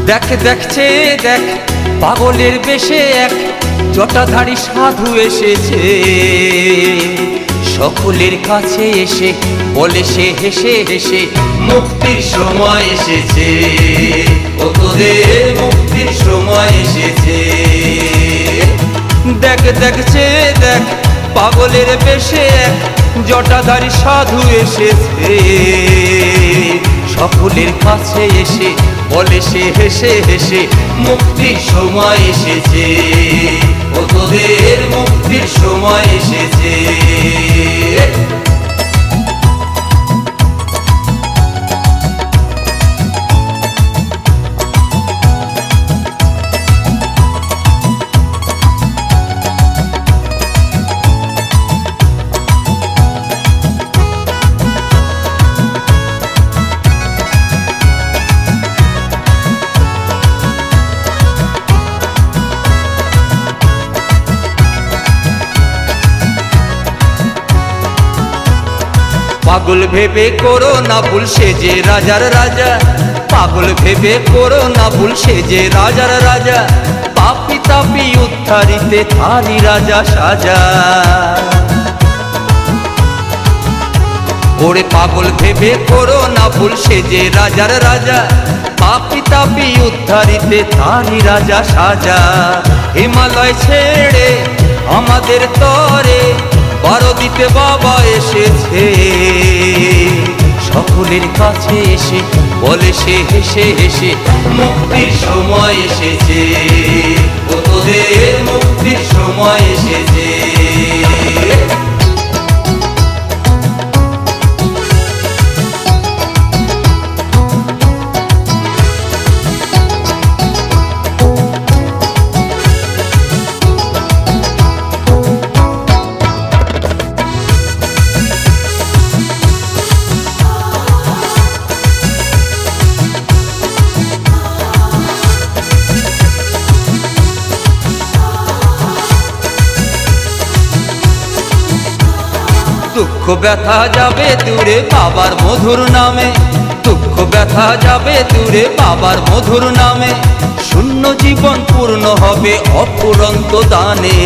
দেখ দেখছে দেখ পাগলের বেশে এক জটাধারী সাধু এসেছে, সকলের কাছে এসে বলে সে হেসে হেসে মুক্তির সময় এসেছে, ও তোদের মুক্তির সময় এসেছে। দেখ দেখছে দেখ পাগলের বেশে এক জটাধারী সাধু এসেছে, সকলের কাছে এসে বলে সে হেসে হেসে মুক্তির সময় এসেছে, ও তোদের মুক্তির সময় এসেছে। পাগল ভেবে করো না ভুল সে যে রাজার রাজা, পাগল ভেবে করো না ভুল সে যে রাজার রাজা, পাপি তাপি উদ্ধারিতে তারি রাজা সাজা। ওরে পাগল ভেবে করো না ভুল সে যে রাজার রাজা, পাপি তাপি উদ্ধারিতে তারি রাজা সাজা। হিমালয় ছেড়ে আমাদের তরে বারো দিতে বাবা এসেছে, সকলের কাছে এসে বলে সে হেসে হেসে মুক্তির সময় এসেছে, ও তোদের মুক্তির সময় এসেছে। দুঃখ ব্যথা যাবে দূরে বাবার মধুর নামে, দুঃখ ব্যথা যাবে দূরে বাবার মধুর নামে, শূন্য জীবন পূর্ণ হবে অফুরন্ত দানে।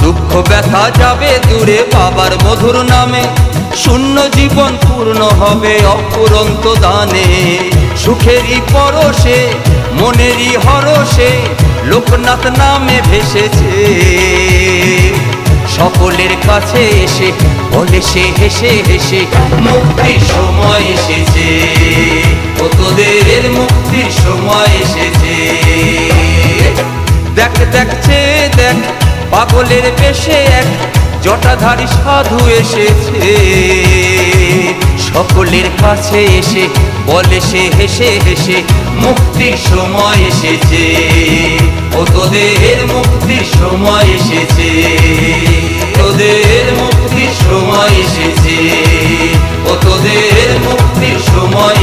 দুঃখ ব্যথা যাবে দূরে বাবার মধুর নামে, শূন্য জীবন পূর্ণ হবে অফুরন্ত দানে। সুখেরই পরশে মনেরই হরষে লোকনাথ নামে ভেসেছে, সকলের কাছে এসে বলে সে হেসে হেসে মুক্তির সময় এসেছে, ও তোদের মুক্তির সময় এসেছে। দেখ দেখছে দেখ পাগলের বেশে এক জটাধারী সাধু এসেছে, সকলের কাছে এসে বলে সে হেসে হেসে মুক্তির সময় এসেছে, ও তোদের মুক্তির সময় এসেছে, তোদের মুক্তির সময় এসেছে, ও তোদের মুক্তির সময়